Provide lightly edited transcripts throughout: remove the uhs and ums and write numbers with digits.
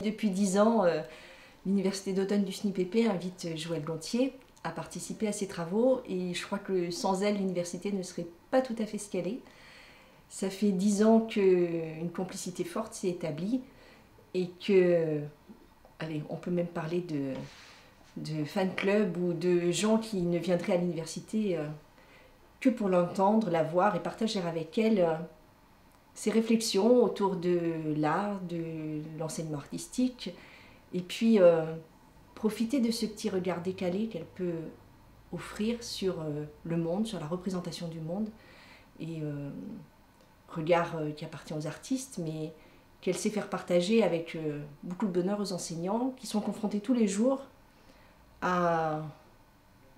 Depuis 10 ans, l'Université d'automne du SNIPP invite Joëlle Gontier à participer à ses travaux et je crois que sans elle, l'université ne serait pas tout à fait ce qu'elle est. Ça fait 10 ans qu'une complicité forte s'est établie et que, allez, on peut même parler de fan club ou de gens qui ne viendraient à l'université que pour l'entendre, la voir et partager avec elle ses réflexions autour de l'art, de l'enseignement artistique, et puis profiter de ce petit regard décalé qu'elle peut offrir sur le monde, sur la représentation du monde, et regard qui appartient aux artistes, mais qu'elle sait faire partager avec beaucoup de bonheur aux enseignants qui sont confrontés tous les jours à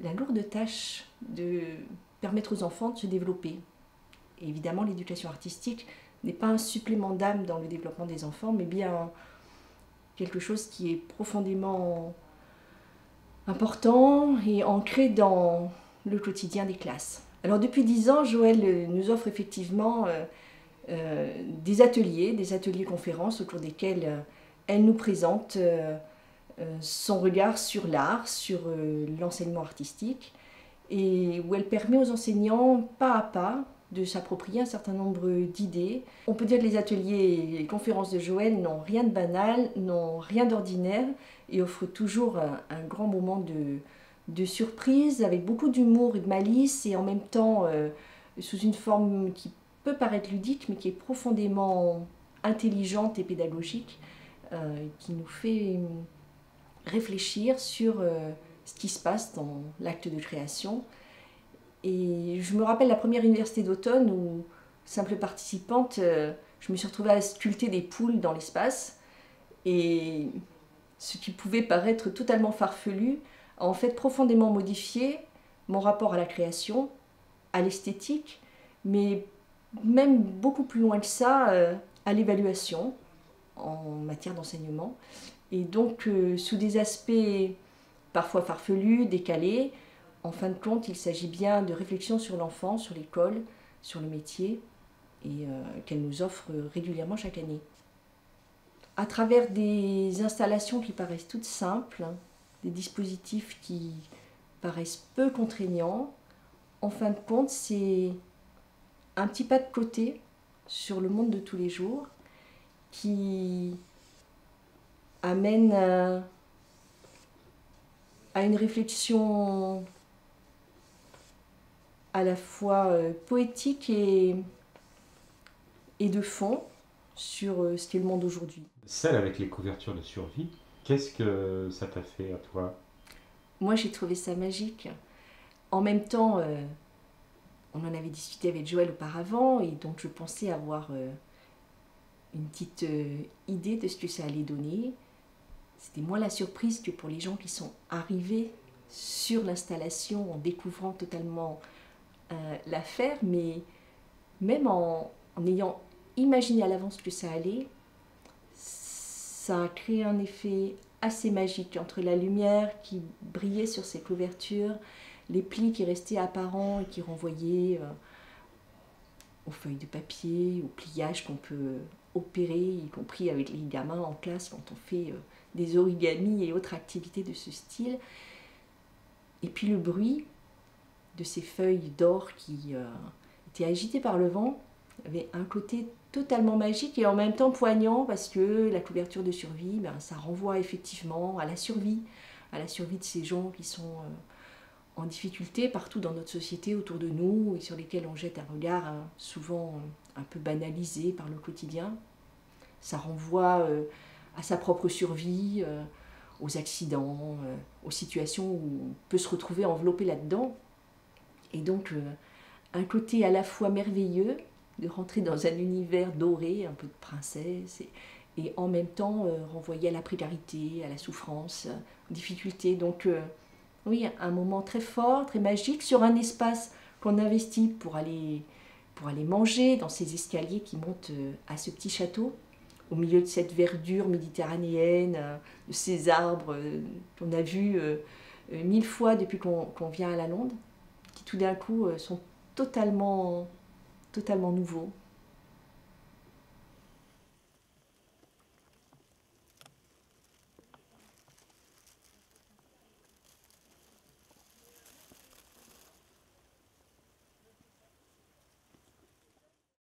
la lourde tâche de permettre aux enfants de se développer. Et évidemment, l'éducation artistique n'est pas un supplément d'âme dans le développement des enfants, mais bien quelque chose qui est profondément important et ancré dans le quotidien des classes. Alors depuis 10 ans, Joëlle nous offre effectivement des ateliers conférences au cours desquels elle nous présente son regard sur l'art, sur l'enseignement artistique, et où elle permet aux enseignants, pas à pas, de s'approprier un certain nombre d'idées. On peut dire que les ateliers et les conférences de Joëlle n'ont rien de banal, n'ont rien d'ordinaire, et offrent toujours un grand moment de surprise, avec beaucoup d'humour et de malice, et en même temps sous une forme qui peut paraître ludique, mais qui est profondément intelligente et pédagogique, qui nous fait réfléchir sur ce qui se passe dans l'acte de création. Et je me rappelle la première université d'automne où, simple participante, je me suis retrouvée à sculpter des poules dans l'espace. Et ce qui pouvait paraître totalement farfelu a en fait profondément modifié mon rapport à la création, à l'esthétique, mais même beaucoup plus loin que ça, à l'évaluation en matière d'enseignement. Et donc, sous des aspects parfois farfelus, décalés, en fin de compte, il s'agit bien de réflexion sur l'enfant, sur l'école, sur le métier, et qu'elle nous offre régulièrement chaque année. À travers des installations qui paraissent toutes simples, des dispositifs qui paraissent peu contraignants, en fin de compte, c'est un petit pas de côté sur le monde de tous les jours qui amène à une réflexion à la fois poétique et de fond sur ce qu'est le monde aujourd'hui. Celle avec les couvertures de survie, qu'est-ce que ça t'a fait à toi? Moi, j'ai trouvé ça magique. En même temps, on en avait discuté avec Joëlle auparavant, et donc je pensais avoir une petite idée de ce que ça allait donner. C'était moins la surprise que pour les gens qui sont arrivés sur l'installation en découvrant totalement l'affaire, mais même en ayant imaginé à l'avance que ça allait, ça a créé un effet assez magique entre la lumière qui brillait sur ces couvertures, les plis qui restaient apparents et qui renvoyaient aux feuilles de papier, au pliage qu'on peut opérer, y compris avec les gamins en classe quand on fait des origamis et autres activités de ce style. Et puis le bruit de ces feuilles d'or qui étaient agitées par le vent avait un côté totalement magique et en même temps poignant, parce que la couverture de survie, ça renvoie effectivement à la survie de ces gens qui sont en difficulté partout dans notre société autour de nous et sur lesquels on jette un regard souvent un peu banalisé par le quotidien. Ça renvoie à sa propre survie, aux accidents, aux situations où on peut se retrouver enveloppé là-dedans. Et donc un côté à la fois merveilleux de rentrer dans un univers doré, un peu de princesse, et en même temps renvoyer à la précarité, à la souffrance, aux difficultés. Donc oui, un moment très fort, très magique, sur un espace qu'on investit pour aller manger dans ces escaliers qui montent à ce petit château, au milieu de cette verdure méditerranéenne, de ces arbres qu'on a vus 1000 fois depuis qu'on vient à la Londe, qui tout d'un coup sont totalement nouveaux.